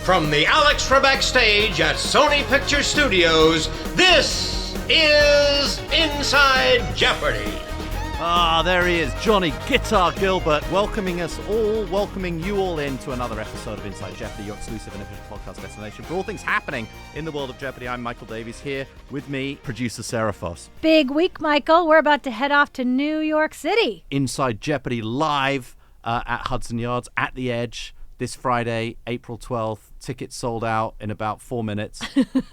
From the Alex Trebek stage at Sony Picture Studios, this is Inside Jeopardy! There he is, Johnny Guitar Gilbert, welcoming you all into another episode of Inside Jeopardy, your exclusive and official podcast destination for all things happening in the world of Jeopardy. I'm Michael Davies, here with me, producer Sarah Foss. Big week, Michael. We're about to head off to New York City. Inside Jeopardy live at Hudson Yards at the Edge this Friday, April 12th. Tickets sold out in about 4 minutes.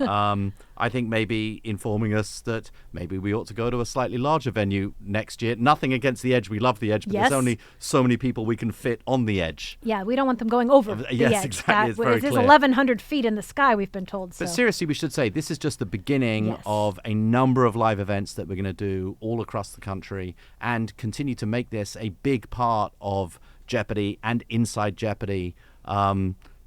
I think maybe informing us that maybe we ought to go to a slightly larger venue next year. Nothing against the Edge. We love the Edge, but There's only so many people we can fit on the Edge. Yeah, we don't want them going over the yes, Edge. Exactly. It's very clear. 1,100 feet in the sky, we've been told. So. But seriously, we should say this is just the beginning of a number of live events that we're going to do all across the country and continue to make this a big part of Jeopardy and Inside Jeopardy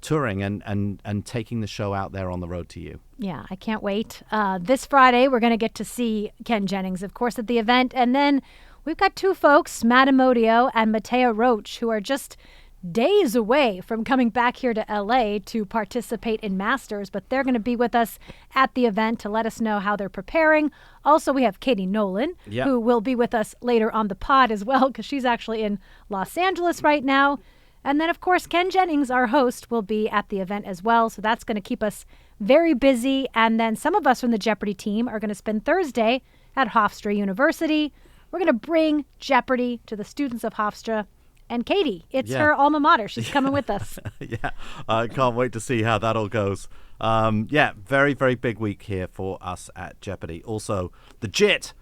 touring and taking the show out there on the road to you. Yeah, I can't wait. This Friday, we're going to get to see Ken Jennings, of course, at the event. And then we've got two folks, Matt Amodio and Mattea Roach, who are just days away from coming back here to L.A. to participate in Masters. But they're going to be with us at the event to let us know how they're preparing. Also, we have Katie Nolan, who will be with us later on the pod as well, because she's actually in Los Angeles right now. And then, of course, Ken Jennings, our host, will be at the event as well. So that's going to keep us very busy. And then some of us from the Jeopardy team are going to spend Thursday at Hofstra University. We're going to bring Jeopardy to the students of Hofstra. And Katie, it's her alma mater. She's coming with us. I can't wait to see how that all goes. Very, very big week here for us at Jeopardy. Also, the JIT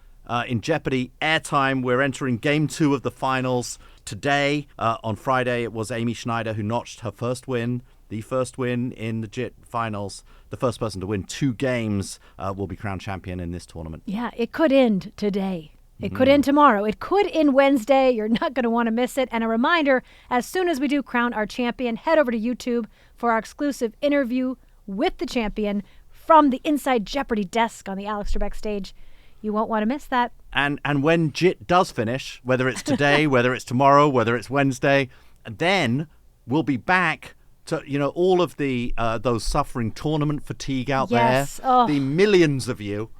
in Jeopardy airtime. We're entering Game 2 of the finals. Today, on Friday, it was Amy Schneider who notched her first win, the first win in the JIT finals. The first person to win 2 games will be crowned champion in this tournament. Yeah, it could end today. It could end tomorrow. It could end Wednesday. You're not going to want to miss it. And a reminder, as soon as we do crown our champion, head over to YouTube for our exclusive interview with the champion from the Inside Jeopardy desk on the Alex Trebek stage. You won't want to miss that. And when JIT does finish, whether it's today, whether it's tomorrow, whether it's Wednesday, then we'll be back to, all of the those suffering tournament fatigue out there. The millions of you.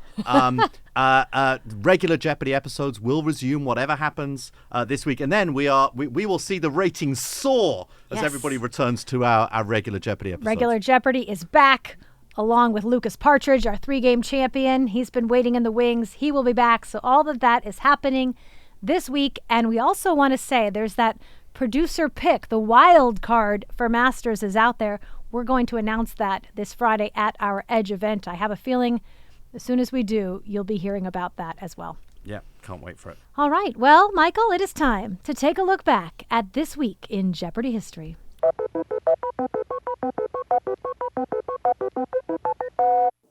Regular Jeopardy episodes will resume whatever happens this week. And then we will see the ratings soar as everybody returns to our regular Jeopardy episodes. Regular Jeopardy is back. Along with Lucas Partridge, our 3-game champion. He's been waiting in the wings. He will be back. So all of that is happening this week. And we also want to say there's that producer pick. The wild card for Masters is out there. We're going to announce that this Friday at our Edge event. I have a feeling as soon as we do, you'll be hearing about that as well. Yeah, can't wait for it. All right. Well, Michael, it is time to take a look back at this week in Jeopardy history.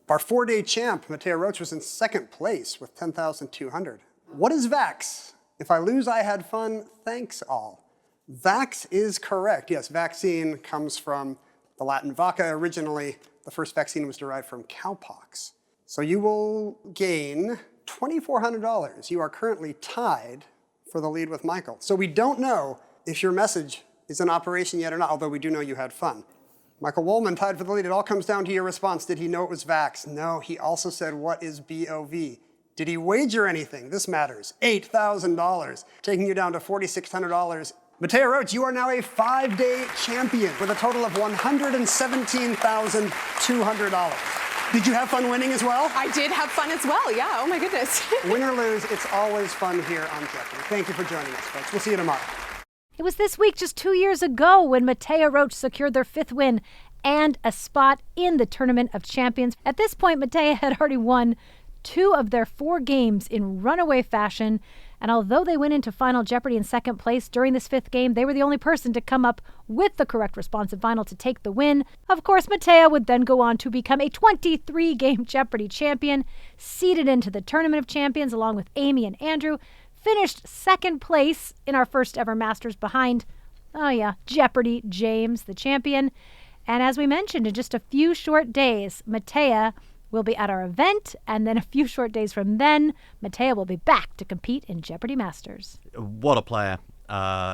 Our 4-day champ, Mattea Roach, was in second place with 10,200. What is VAX? If I lose, I had fun. Thanks all. VAX is correct. Yes, vaccine comes from the Latin vacca. Originally, the first vaccine was derived from cowpox. So you will gain $2,400. You are currently tied for the lead with Michael. So we don't know if your message is in operation yet or not, although we do know you had fun. Michael Woolman tied for the lead. It all comes down to your response. Did he know it was VAX? No, he also said, what is BOV? Did he wager anything? This matters. $8,000, taking you down to $4,600. Mattea Roach, you are now a 5-day champion with a total of $117,200. Did you have fun winning as well? I did have fun as well, yeah. Oh my goodness. Win or lose, it's always fun here on Jeopardy. Thank you for joining us, folks. We'll see you tomorrow. It was this week just 2 years ago when Mattea Roach secured their 5th win and a spot in the Tournament of Champions. At this point, Mattea had already won 2 of their 4 games in runaway fashion. And although they went into Final Jeopardy in second place during this 5th game, they were the only person to come up with the correct response in final to take the win. Of course, Mattea would then go on to become a 23-game Jeopardy champion, seeded into the Tournament of Champions along with Amy and Andrew, finished second place in our first ever Masters behind, Jeopardy James, the champion. And as we mentioned, in just a few short days, Mattea will be at our event, and then a few short days from then, Mattea will be back to compete in Jeopardy Masters. What a player.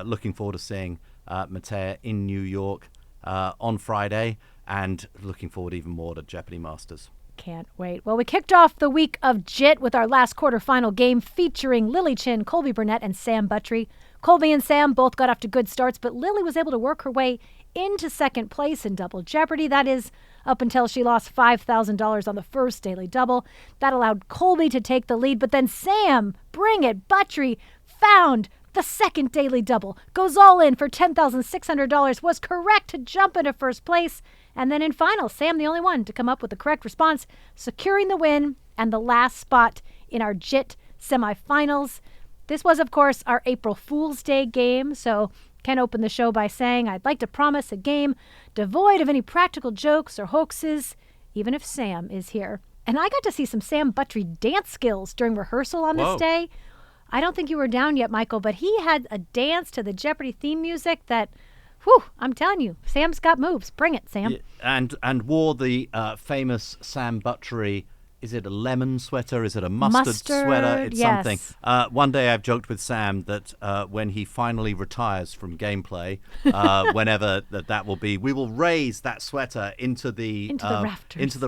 Looking forward to seeing Mattea in New York on Friday. and looking forward even more to Jeopardy Masters. Can't wait. Well, we kicked off the week of JIT with our last quarterfinal game featuring Lily Chin, Colby Burnett, and Sam Buttrey. Colby and Sam both got off to good starts, but Lily was able to work her way into second place in Double Jeopardy. That is, up until she lost $5,000 on the first Daily Double. That allowed Colby to take the lead, but then Sam, bring it, Buttrey, found the second Daily Double, goes all in for $10,600, was correct to jump into first place. And then in final, Sam, the only one to come up with the correct response, securing the win and the last spot in our JIT semifinals. This was, of course, our April Fool's Day game, so Ken opened the show by saying, I'd like to promise a game devoid of any practical jokes or hoaxes, even if Sam is here. And I got to see some Sam Buttrey dance skills during rehearsal on this day. I don't think you were down yet, Michael, but he had a dance to the Jeopardy theme music that, whew, I'm telling you, Sam's got moves. Bring it, Sam. Yeah, and wore the famous Sam Buttrey. Is it a lemon sweater? Is it a mustard sweater? It's something. One day I've joked with Sam that when he finally retires from gameplay, whenever that will be, we will raise that sweater into the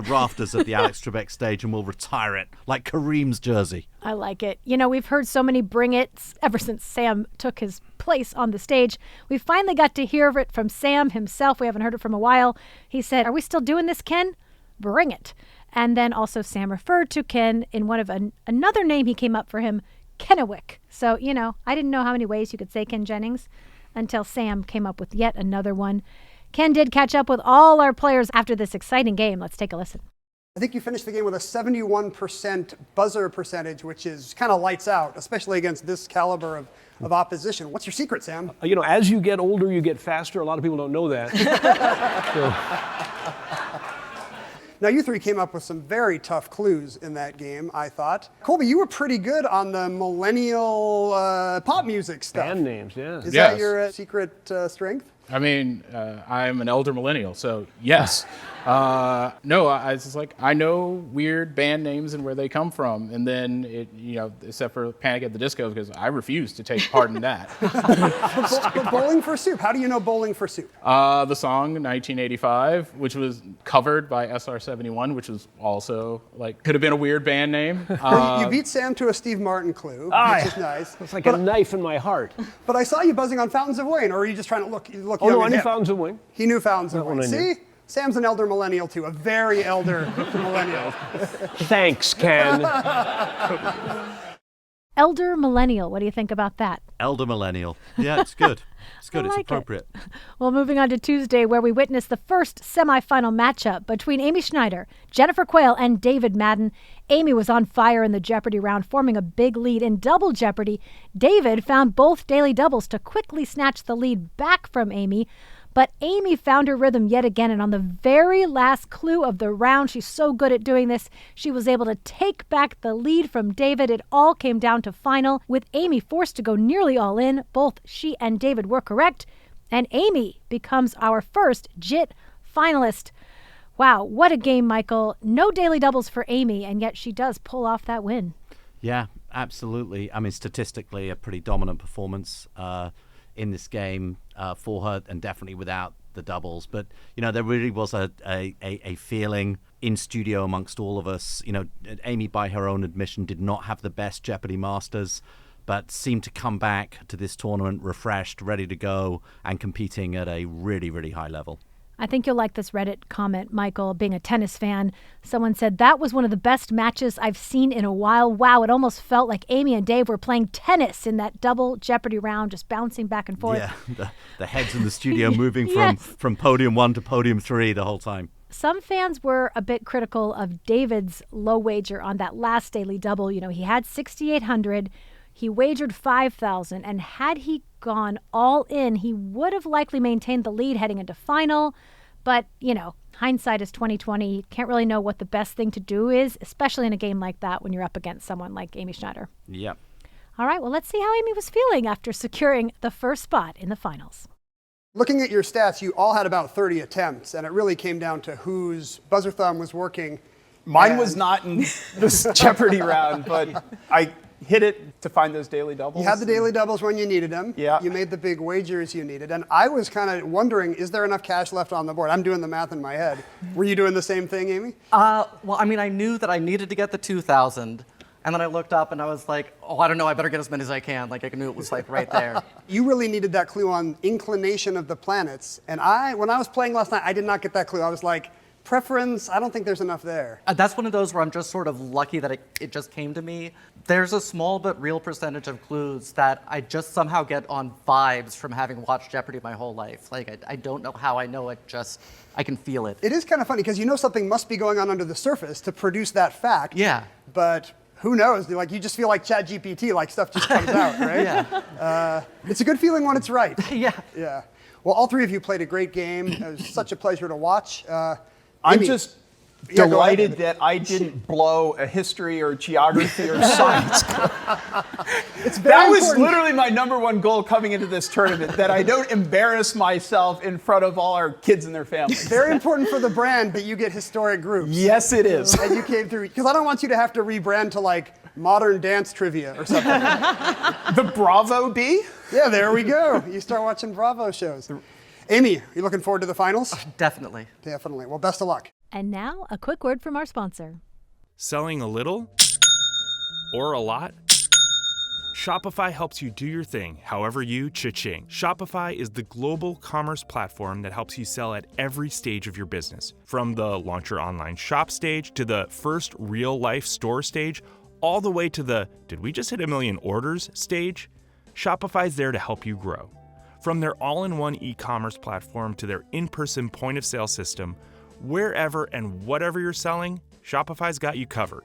rafters of the Alex Trebek stage, and we'll retire it like Kareem's jersey. I like it. You know, we've heard so many bring it's ever since Sam took his place on the stage. We finally got to hear it from Sam himself. We haven't heard it from a while. He said, "Are we still doing this, Ken? Bring it." And then also Sam referred to Ken in one of another name he came up for him, Kennewick. So, you know, I didn't know how many ways you could say Ken Jennings until Sam came up with yet another one. Ken did catch up with all our players after this exciting game. Let's take a listen. I think you finished the game with a 71% buzzer percentage, which is kind of lights out, especially against this caliber of opposition. What's your secret, Sam? You know, as you get older, you get faster. A lot of people don't know that. Now, you three came up with some very tough clues in that game, I thought. Colby, you were pretty good on the millennial pop music stuff. Band names, yeah. Is that your secret strength? I mean, I'm an elder millennial, so yes. No, I was just like, I know weird band names and where they come from, and then except for Panic at the Disco, because I refuse to take part in that. But Bowling for Soup, how do you know Bowling for Soup? The song 1985, which was covered by SR-71, which was also could have been a weird band name. You beat Sam to a Steve Martin clue, which is nice. It's like a knife in my heart. But I saw you buzzing on Fountains of Wayne, or are you just trying to look Oh no, young I and knew hip? Fountains of Wayne. He knew Fountains of Wayne. one I knew. See? Sam's an elder millennial too, a very elder millennial. Thanks, Ken. Elder millennial. What do you think about that? Elder millennial. Yeah, it's good. It's good. I It's like it. appropriate. Well, moving on to Tuesday, where we witnessed the first semifinal matchup between Amy Schneider, Jennifer Quayle, and David Madden. Amy was on fire in the Jeopardy round, forming a big lead in Double Jeopardy. David found both daily doubles to quickly snatch the lead back from Amy. But Amy found her rhythm yet again, and on the very last clue of the round, she's so good at doing this, she was able to take back the lead from David. It all came down to final, with Amy forced to go nearly all in. Both she and David were correct, and Amy becomes our first JIT finalist. Wow, what a game, Michael. No daily doubles for Amy, and yet she does pull off that win. Yeah, absolutely. I mean, statistically, a pretty dominant performance in this game for her, and definitely without the doubles. But, you know, there really was a feeling in studio amongst all of us. You know, Amy, by her own admission, did not have the best Jeopardy Masters, but seemed to come back to this tournament refreshed, ready to go, and competing at a really, really high level. I think you'll like this Reddit comment, Michael, being a tennis fan. Someone said, that was one of the best matches I've seen in a while. Wow, it almost felt like Amy and Dave were playing tennis in that Double Jeopardy round, just bouncing back and forth. Yeah, the heads in the studio moving Yes. from podium 1 to podium 3 the whole time. Some fans were a bit critical of David's low wager on that last daily double. You know, he had 6,800. He wagered 5,000, and had he gone all in, he would have likely maintained the lead heading into final. But, you know, hindsight is 2020. You can't really know what the best thing to do is, especially in a game like that when you're up against someone like Amy Schneider. Yep. All right, well, let's see how Amy was feeling after securing the first spot in the finals. Looking at your stats, you all had about 30 attempts, and it really came down to whose buzzer thumb was working. Mine was not in this Jeopardy round, but hit it to find those daily doubles. You had the daily doubles when you needed them. Yeah. You made the big wagers you needed. And I was kind of wondering, is there enough cash left on the board? I'm doing the math in my head. Were you doing the same thing, Amy? Well, I mean, I knew that I needed to get the 2,000. And then I looked up and I was like, oh, I don't know, I better get as many as I can. Like, I knew it was like right there. You really needed that clue on inclination of the planets. And when I was playing last night, I did not get that clue. I was like, preference, I don't think there's enough there. That's one of those where I'm just sort of lucky that it just came to me. There's a small but real percentage of clues that I just somehow get on vibes from having watched Jeopardy my whole life. Like, I don't know how I know it, just I can feel it. It is kind of funny because you know something must be going on under the surface to produce that fact. Yeah. But who knows? Like, you just feel like ChatGPT, like stuff just comes out, right? Yeah. It's a good feeling when it's right. Yeah. Yeah. Well, all three of you played a great game. It was such a pleasure to watch. I'm Amy. just Yeah, go ahead. delighted that I didn't blow a history or geography or science. It's very That was important. literally my #1 goal coming into this tournament, that I don't embarrass myself in front of all our kids and their families. Very important for the brand that you get historic groups. Yes, it is. And you came through, because I don't want you to have to rebrand to like modern dance trivia or something. The Bravo B? Yeah, there we go. You start watching Bravo shows. Amy, you looking forward to the finals? Definitely. Definitely. Well, best of luck. And now, a quick word from our sponsor. Selling a little or a lot? Shopify helps you do your thing, however you cha-ching. Shopify is the global commerce platform that helps you sell at every stage of your business. From the launch your online shop stage to the first real-life store stage, all the way to the did we just hit 1 million orders stage? Shopify's there to help you grow. From their all-in-one e-commerce platform to their in-person point-of-sale system, wherever and whatever you're selling, Shopify's got you covered.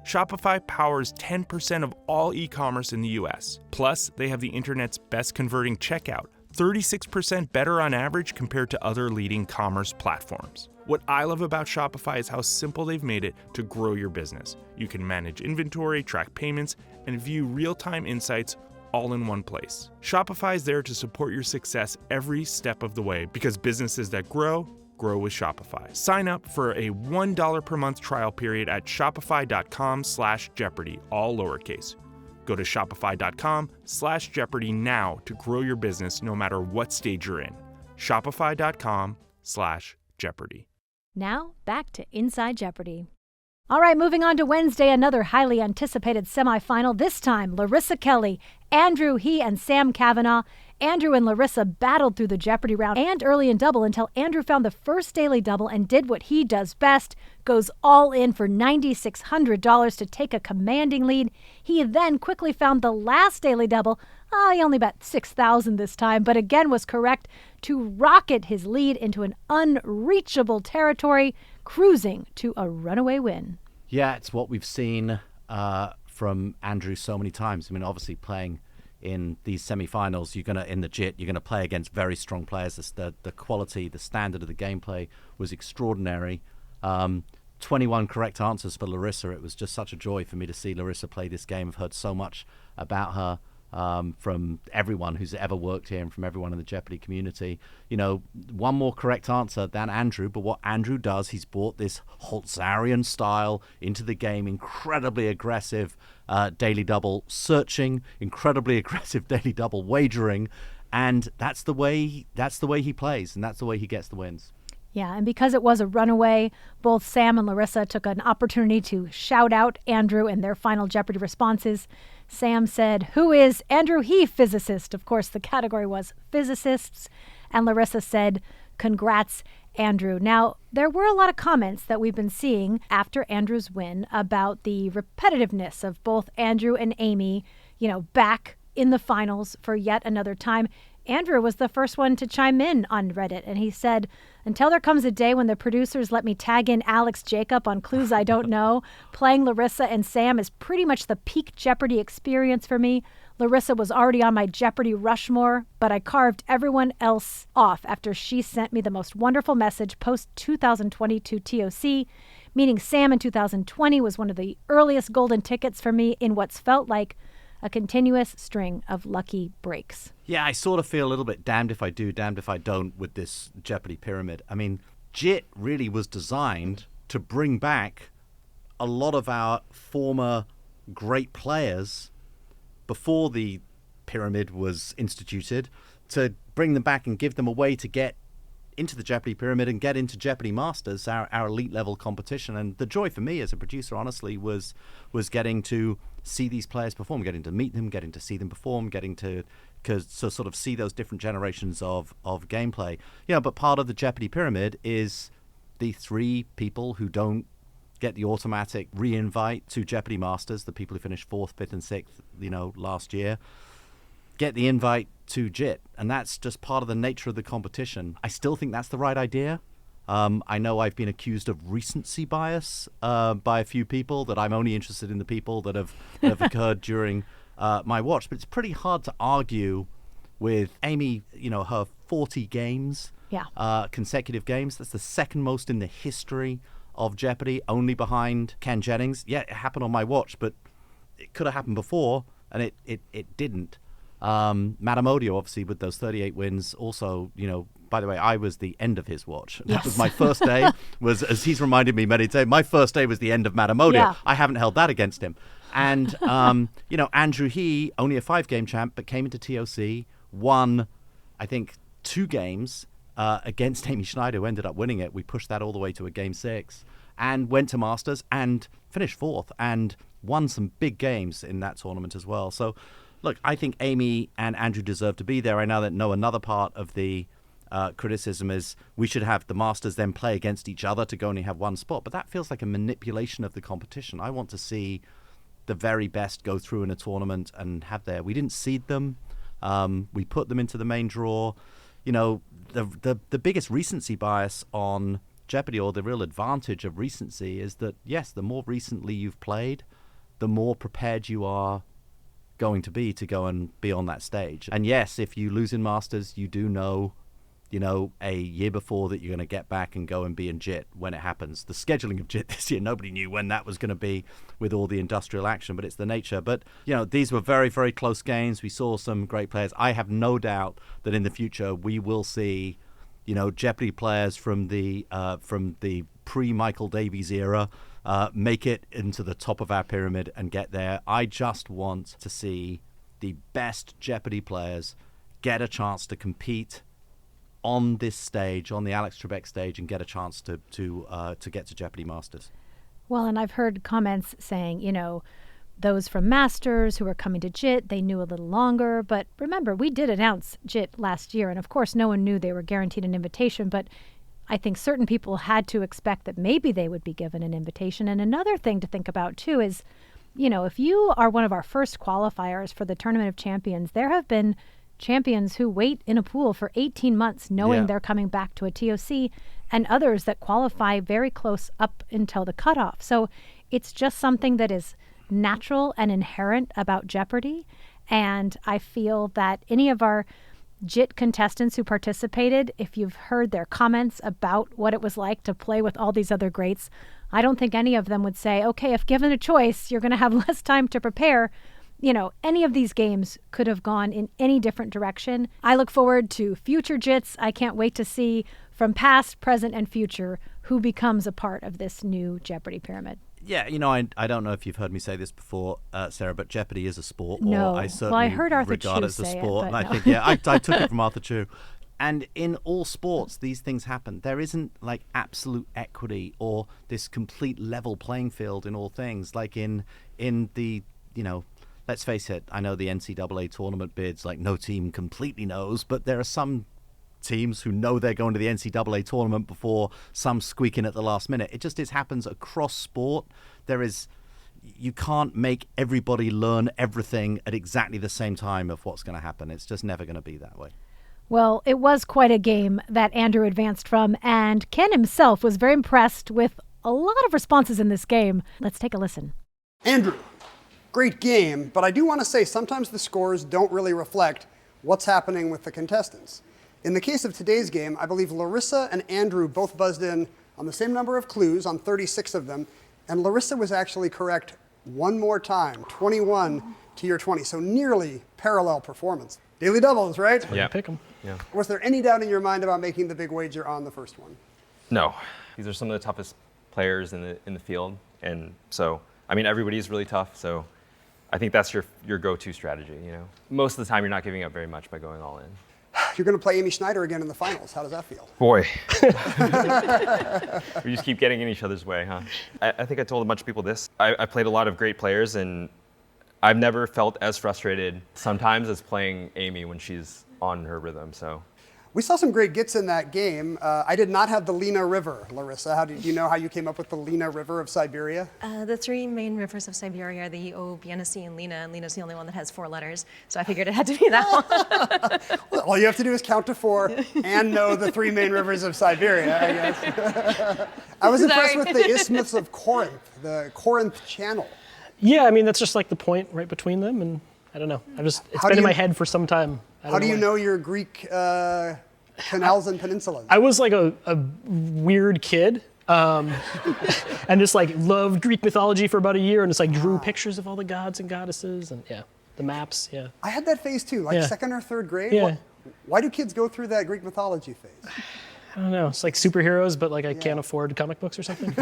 Shopify powers 10% of all e-commerce in the US. Plus, they have the internet's best converting checkout, 36% better on average compared to other leading commerce platforms. What I love about Shopify is how simple they've made it to grow your business. You can manage inventory, track payments, and view real-time insights all in one place. Shopify is there to support your success every step of the way because businesses that grow with Shopify. Sign up for a $1 per month trial period at shopify.com/Jeopardy, all lowercase. Go to shopify.com/Jeopardy now to grow your business no matter what stage you're in. Shopify.com/Jeopardy. Now, back to Inside Jeopardy! All right, moving on to Wednesday, another highly anticipated semifinal. This time, Larissa Kelly, Andrew He, and Sam Kavanaugh. Andrew and Larissa battled through the Jeopardy round and early in double until Andrew found the first daily double and did what he does best, goes all in for $9,600 to take a commanding lead. He then quickly found the last daily double. He only bet $6,000 this time, but again was correct to rocket his lead into an unreachable territory, cruising to a runaway win. Yeah, it's what we've seen from Andrew so many times. I mean, obviously playing in these semi-finals, you're gonna play against very strong players. The quality, the standard of the gameplay was extraordinary. 21 correct answers for Larissa. It was just such a joy for me to see Larissa play this game. I've heard so much about her from everyone who's ever worked here and from everyone in the Jeopardy community. You know, one more correct answer than Andrew, but what Andrew does, he's brought this Holzarian style into the game, incredibly aggressive daily double searching, incredibly aggressive daily double wagering, and that's the way he plays, and that's the way he gets the wins. Yeah, and because it was a runaway, both Sam and Larissa took an opportunity to shout out Andrew in their final Jeopardy responses. Sam said, "Who is Andrew He, physicist?" Of course, the category was physicists. And Larissa said, "Congrats, Andrew." Now, there were a lot of comments that we've been seeing after Andrew's win about the repetitiveness of both Andrew and Amy, back in the finals for yet another time. Andrew was the first one to chime in on Reddit, and he said, "Until there comes a day when the producers let me tag in Alex Jacob on clues I don't know, playing Larissa and Sam is pretty much the peak Jeopardy experience for me. Larissa was already on my Jeopardy Rushmore, but I carved everyone else off after she sent me the most wonderful message post-2022 TOC, meaning Sam in 2020 was one of the earliest golden tickets for me in what's felt like a continuous string of lucky breaks." Yeah, I sort of feel a little bit damned if I do, damned if I don't with this Jeopardy pyramid. I mean, JIT really was designed to bring back a lot of our former great players before the pyramid was instituted, to bring them back and give them a way to get into the Jeopardy pyramid and get into Jeopardy Masters, our elite level competition. And the joy for me as a producer, honestly, was getting to see these players perform, getting to meet them, getting to see them perform, getting to sort of see those different generations of gameplay. But part of the Jeopardy pyramid is the 3 people who don't get the automatic re-invite to Jeopardy Masters, the people who finished 4th, 5th, and 6th, last year, get the invite to JIT, and that's just part of the nature of the competition. I still think that's the right idea. I know I've been accused of recency bias by a few people, that I'm only interested in the people that have occurred during my watch, but it's pretty hard to argue with Amy, her 40 games, consecutive games. That's the second most in the history of Jeopardy, only behind Ken Jennings. Yeah, it happened on my watch, but it could have happened before, and it didn't. Matt Amodio, obviously, with those 38 wins, also, by the way, I was the end of his watch. That was my first day, was, as he's reminded me many times, my first day was the end of Matt Amodio. Yeah. I haven't held that against him. And, Andrew He, only a 5-game champ, but came into TOC, won, I think, 2 games against Amy Schneider, who ended up winning it. We pushed that all the way to a Game 6, and went to Masters and finished 4th and won some big games in that tournament as well. So, look, I think Amy and Andrew deserve to be there. I know another part of the criticism is we should have the Masters then play against each other to go only have 1 spot, but that feels like a manipulation of the competition. I want to see the very best go through in a tournament and have we didn't seed them. We put them into the main draw. The biggest recency bias on Jeopardy, or the real advantage of recency, is that, yes, the more recently you've played, the more prepared you are going to be to go and be on that stage. And yes, if you lose in Masters, you do know, a year before that you're going to get back and go and be in JIT when it happens. The scheduling of JIT this year, nobody knew when that was going to be with all the industrial action, but it's the nature. But, these were very, very close games. We saw some great players. I have no doubt that in the future we will see, Jeopardy players from the pre-Michael Davies era make it into the top of our pyramid and get there. I just want to see the best Jeopardy players get a chance to compete on this stage, on the Alex Trebek stage, and get a chance to get to Jeopardy Masters. Well, and I've heard comments saying, those from Masters who are coming to JIT, they knew a little longer. But remember, we did announce JIT last year, and of course no one knew they were guaranteed an invitation, but I think certain people had to expect that maybe they would be given an invitation. And another thing to think about, too, is, if you are one of our first qualifiers for the Tournament of Champions, there have been champions who wait in a pool for 18 months knowing they're coming back to a TOC, and others that qualify very close up until the cutoff. So it's just something that is natural and inherent about Jeopardy. And I feel that any of our JIT contestants who participated, if you've heard their comments about what it was like to play with all these other greats, I don't think any of them would say, okay, if given a choice, you're going to have less time to prepare. Any of these games could have gone in any different direction. I look forward to future JITs. I can't wait to see from past, present, and future who becomes a part of this new Jeopardy pyramid. Yeah, I don't know if you've heard me say this before, Sarah, but Jeopardy is a sport. No. Or I certainly I heard Arthur regard Chu it as a say sport. it, And no. I think, I took it from Arthur Chu. And in all sports, these things happen. There isn't like absolute equity or this complete level playing field in all things. Like in the, let's face it, I know the NCAA tournament bids, like no team completely knows, but there are some teams who know they're going to the NCAA tournament before some squeak in at the last minute. It just happens across sport. You can't make everybody learn everything at exactly the same time of what's going to happen. It's just never going to be that way. Well, it was quite a game that Andrew advanced from, and Ken himself was very impressed with a lot of responses in this game. Let's take a listen. Andrew, great game, but I do want to say sometimes the scores don't really reflect what's happening with the contestants. In the case of today's game, I believe Larissa and Andrew both buzzed in on the same number of clues, on 36 of them, and Larissa was actually correct one more time, 21 to your 20, so nearly parallel performance. Daily doubles, right? Yeah. Pick 'em. Yeah. Was there any doubt in your mind about making the big wager on the first one? No. These are some of the toughest players in the field, and so everybody's really tough. So I think that's your go-to strategy, you know? Most of the time, you're not giving up very much by going all in. You're going to play Amy Schneider again in the finals. How does that feel? Boy. We just keep getting in each other's way, huh? I think I told a bunch of people this. I played a lot of great players, and I've never felt as frustrated sometimes as playing Amy when she's on her rhythm, so. We saw some great gets in that game. I did not have the Lena River, Larissa. Do you know how you came up with the Lena River of Siberia? The three main rivers of Siberia are the O, Yenisei, and Lena the only one that has 4 letters, so I figured it had to be that one. Well, all you have to do is count to 4 and know the 3 main rivers of Siberia, I guess. I was impressed with the Isthmus of Corinth, the Corinth Channel. Yeah, I mean, that's just like the point right between them, and I don't know. It's been in my head for some time. How do you know your Greek canals and peninsulas? I was like a weird kid, and just like loved Greek mythology for about a year, and just like drew pictures of all the gods and goddesses, and the maps, I had that phase too, like 2nd or 3rd grade. Yeah. Why do kids go through that Greek mythology phase? I don't know. It's like superheroes, but like I can't afford comic books or something.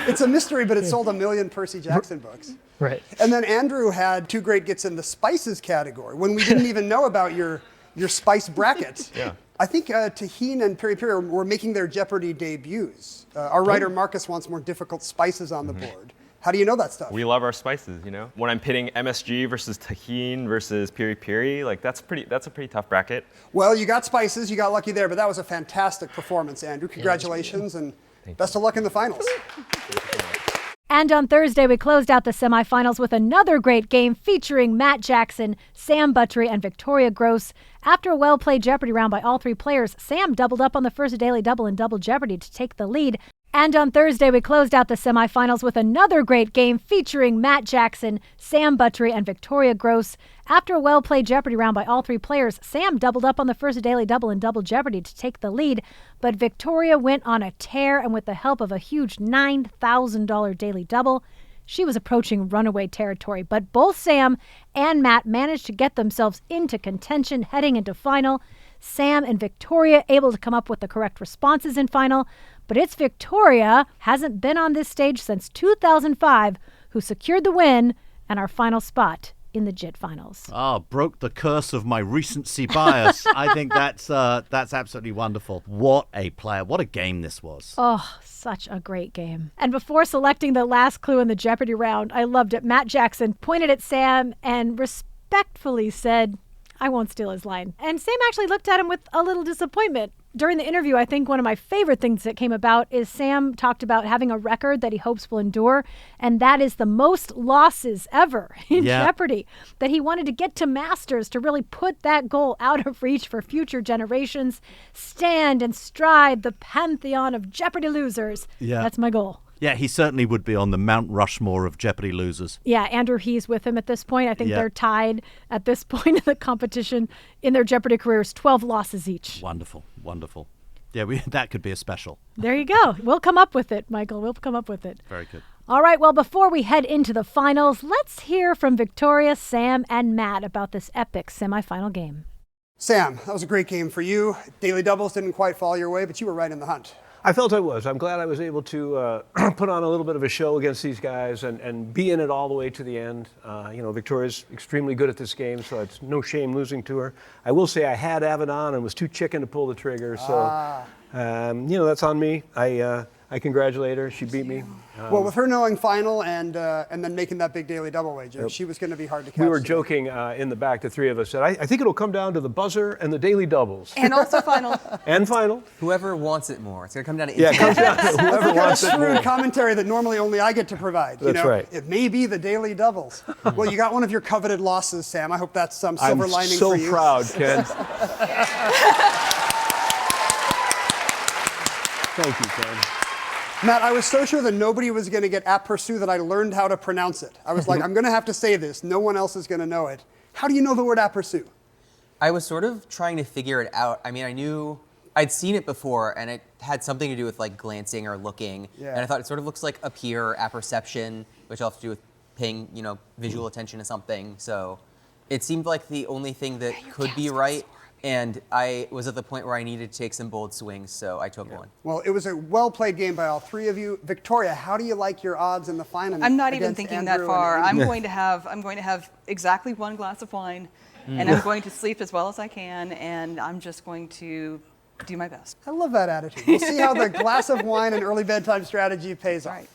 It's a mystery, but it sold 1 million Percy Jackson books. Right. And then Andrew had 2 great gets in the spices category when we didn't even know about your spice bracket. Yeah. I think Tahini and Piri Piri were making their Jeopardy debuts. Our writer Marcus wants more difficult spices on the board. How do you know that stuff? We love our spices, you know? When I'm pitting MSG versus Tahini versus Piri Piri, like that's a pretty tough bracket. Well, you got spices, you got lucky there, but that was a fantastic performance, Andrew. Congratulations, and best of luck in the finals. And on Thursday, we closed out the semifinals with another great game featuring Matt Jackson, Sam Buttery, and Victoria Gross. After a well-played Jeopardy round by all 3 players, Sam doubled up on the first Daily Double in Double Jeopardy to take the lead. And on Thursday, we closed out the semifinals with another great game featuring Matt Jackson, Sam Buttery, and Victoria Gross. After a well-played Jeopardy round by all 3 players, Sam doubled up on the first Daily Double in Double Jeopardy to take the lead, but Victoria went on a tear, and with the help of a huge $9,000 Daily Double, she was approaching runaway territory. But both Sam and Matt managed to get themselves into contention heading into final. Sam and Victoria able to come up with the correct responses in final, but it's Victoria, hasn't been on this stage since 2005, who secured the win and our final spot in the JIT finals. Broke the curse of my recency bias. I think that's absolutely wonderful. What a player. What a game this was. Oh, such a great game. And before selecting the last clue in the Jeopardy round, I loved it. Matt Jackson pointed at Sam and respectfully said, "I won't steal his line." And Sam actually looked at him with a little disappointment. During the interview, I think one of my favorite things that came about is Sam talked about having a record that he hopes will endure, and that is the most losses ever in Jeopardy, that he wanted to get to Masters to really put that goal out of reach for future generations, stand and stride the pantheon of Jeopardy losers. Yeah. That's my goal. Yeah, he certainly would be on the Mount Rushmore of Jeopardy losers. Yeah, Andrew He's with him at this point. I think they're tied at this point in the competition in their Jeopardy careers, 12 losses each. Wonderful, wonderful. Yeah, that could be a special. There you go. We'll come up with it, Michael. We'll come up with it. Very good. All right, well, before we head into the finals, let's hear from Victoria, Sam, and Matt about this epic semifinal game. Sam, that was a great game for you. Daily Doubles didn't quite fall your way, but you were right in the hunt. I felt I was. I'm glad I was able to put on a little bit of a show against these guys and be in it all the way to the end. Victoria's extremely good at this game, so it's no shame losing to her. I will say I had Avedon and was too chicken to pull the trigger, so that's on me. I congratulate her. She beat me. Well, with her knowing final and then making that big Daily Double wager, she was going to be hard to catch. We were joking in the back, the 3 of us said, I think it'll come down to the buzzer and the Daily Doubles. And also final. And final. Whoever wants it more. It's going to come down to it comes down to whoever wants it more. Shrewd commentary that normally only I get to provide. That's right. It may be the Daily Doubles. Well, you got one of your coveted losses, Sam. I hope that's some silver lining for you. I'm so proud, Ken. Thank you, Ken. Matt, I was so sure that nobody was going to get aperçu that I learned how to pronounce it. I was like, I'm going to have to say this. No one else is going to know it. How do you know the word aperçu? I was sort of trying to figure it out. I mean, I knew I'd seen it before, and it had something to do with like glancing or looking. Yeah. And I thought it sort of looks like appear or apperception, which will have to do with paying, visual attention to something. So it seemed like the only thing that could be right. And I was at the point where I needed to take some bold swings, so I took one. Well, it was a well-played game by all three of you. Victoria, how do you like your odds in the final? I'm not even against thinking Andrew that far. and I'm Amy? going to have exactly one glass of wine, and I'm going to sleep as well as I can, and I'm just going to do my best. I love that attitude. We'll see how the glass of wine and early bedtime strategy pays off.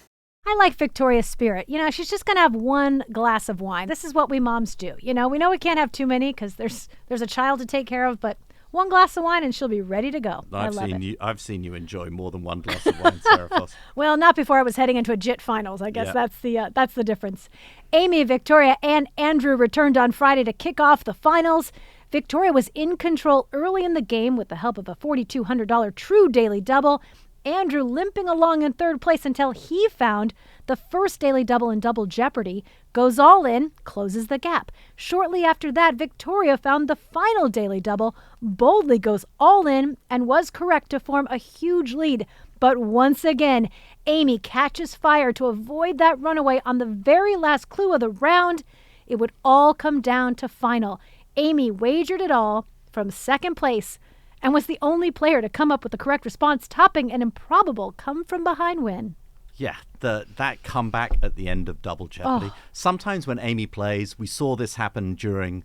I like Victoria's spirit. You know, she's just going to have one glass of wine. This is what we moms do. You know, we know we can't have too many because there's a child to take care of, but one glass of wine and she'll be ready to go. I've seen you enjoy more than one glass of wine, Sarah Foss. Well, not before I was heading into a JIT finals. I guess Yeah. that's the difference. Amy, Victoria, and Andrew returned on Friday to kick off the finals. Victoria was in control early in the game with the help of a $4,200 true daily double. Andrew limping along in third place until he found the first daily double in Double Jeopardy, goes all in, closes the gap. Shortly after that, Victoria found the final daily double, boldly goes all in, and was correct to form a huge lead. But once again, Amy catches fire to avoid that runaway on the very last clue of the round. It would all come down to final. Amy wagered it all from second place and was the only player to come up with the correct response, topping an improbable come-from-behind win. Yeah, that comeback at the end of Double Jeopardy. Oh. Sometimes when Amy plays, we saw this happen during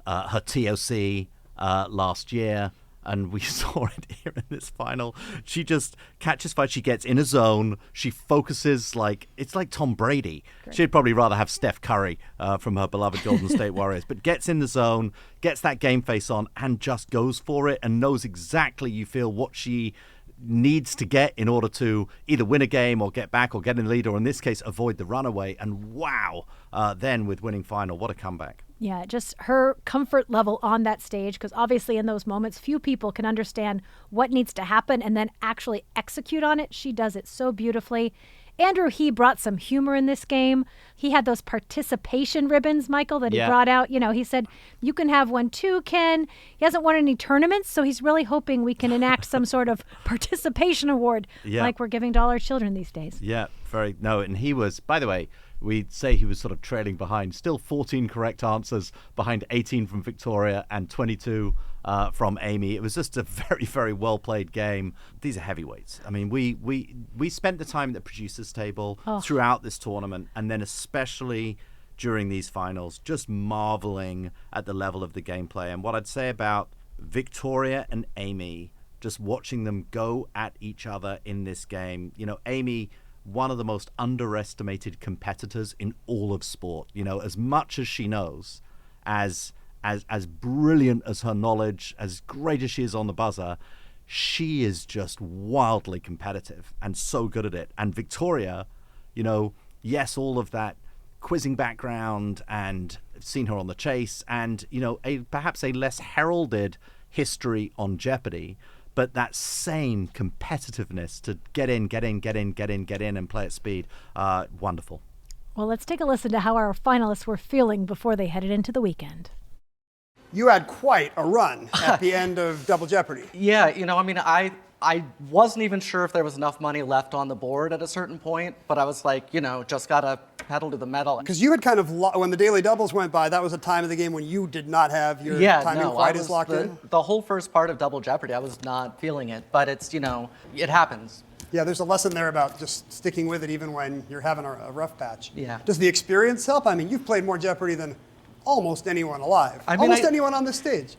her TOC last year, and we saw it here in this final. She just catches fire. She gets in a zone. She focuses it's like Tom Brady. Great. She'd probably rather have Steph Curry from her beloved Golden State Warriors, but gets in the zone, gets that game face on, and just goes for it and knows exactly, you feel, what she needs to get in order to either win a game or get back or get in the lead, or in this case, avoid the runaway. And wow, then with winning final, what a comeback. Yeah, just her comfort level on that stage, because obviously in those moments, few people can understand what needs to happen and then actually execute on it. She does it so beautifully. Andrew, he brought some humor in this game. He had those participation ribbons, Michael, that he brought out. You know, he said, you can have one too, Ken. He hasn't won any tournaments, so he's really hoping we can enact some sort of participation award like we're giving to all our children these days. Yeah, and he was, by the way, we'd say he was sort of trailing behind. Still 14 correct answers behind 18 from Victoria and 22 from Amy. It was just a very, very well played game. These are heavyweights. I mean, we spent the time at the producers table throughout this tournament, and then especially during these finals, just marveling at the level of the gameplay. And what I'd say about Victoria and Amy, just watching them go at each other in this game. You know, Amy, one of the most underestimated competitors in all of sport. You know, as much as she knows, as brilliant as her knowledge, as great as she is on the buzzer, she is just wildly competitive and so good at it. And Victoria, you know, yes, all of that quizzing background, and seen her on The Chase, and, you know, perhaps a less heralded history on Jeopardy, but that same competitiveness to get in and play at speed, wonderful. Well, let's take a listen to how our finalists were feeling before they headed into the weekend. You had quite a run at the end of Double Jeopardy. Yeah, you know, I mean, I wasn't even sure if there was enough money left on the board at a certain point, but I was like, you know, just gotta pedal to the metal. Because you had kind of, when the daily doubles went by, that was a time of the game when you did not have your timing quite as locked in. The whole first part of Double Jeopardy, I was not feeling it, but it's, you know, it happens. Yeah, there's a lesson there about just sticking with it even when you're having a rough patch. Yeah. Does the experience help? I mean, you've played more Jeopardy than almost anyone alive. Almost anyone on this stage.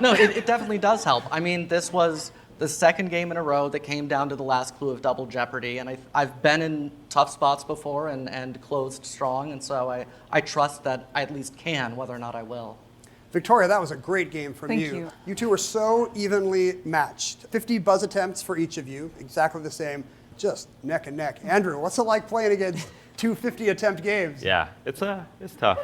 No, it definitely does help. I mean, this was the second game in a row that came down to the last clue of Double Jeopardy, and I've been in tough spots before and closed strong, and so I trust that I at least can, whether or not I will. Victoria, that was a great game from Thank you. you. You two were so evenly matched. 50 buzz attempts for each of you, exactly the same, just neck and neck. Andrew, what's it like playing against two 50 attempt games? Yeah, it's tough.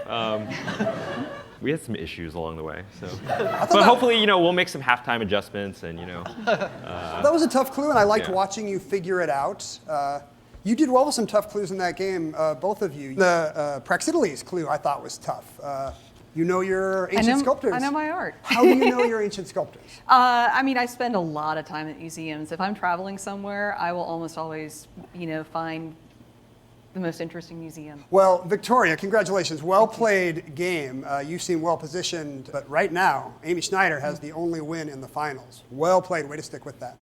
We had some issues along the way, so. But hopefully, you know, we'll make some halftime adjustments, and you know. That was a tough clue, and I liked watching you figure it out. You did well with some tough clues in that game, both of you. The Praxiteles clue I thought was tough. You know your ancient sculptors. I know my art. How do you know your ancient sculptors? I mean, I spend a lot of time at museums. If I'm traveling somewhere, I will almost always, you know, find the most interesting museum. Well, Victoria, congratulations. Well played game. You seem well positioned, but right now, Amy Schneider has the only win in the finals. Well played. Way to stick with that.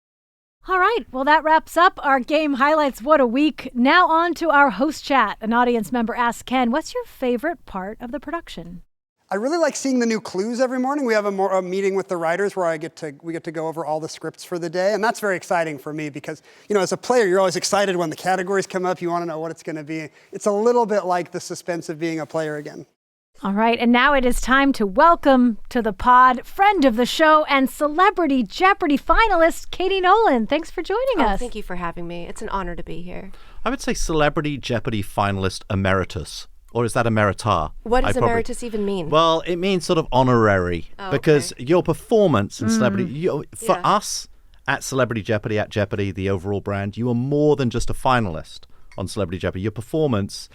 All right, well, that wraps up our game highlights. What a week. Now on to our host chat. An audience member asked Ken, what's your favorite part of the production? I really like seeing the new clues every morning. We have a meeting with the writers where we get to go over all the scripts for the day, and that's very exciting for me because, as a player, you're always excited when the categories come up. You want to know what it's going to be. It's a little bit like the suspense of being a player again. All right, and now it is time to welcome to the pod friend of the show and Celebrity Jeopardy finalist, Katie Nolan. Thanks for joining us. Thank you for having me. It's an honor to be here. I would say Celebrity Jeopardy finalist emeritus. Or is that emeritar? What does emeritus even mean? Well, it means sort of honorary. Because your performance in Celebrity... For us, at Celebrity Jeopardy, at Jeopardy, the overall brand, you are more than just a finalist on Celebrity Jeopardy. Your performance...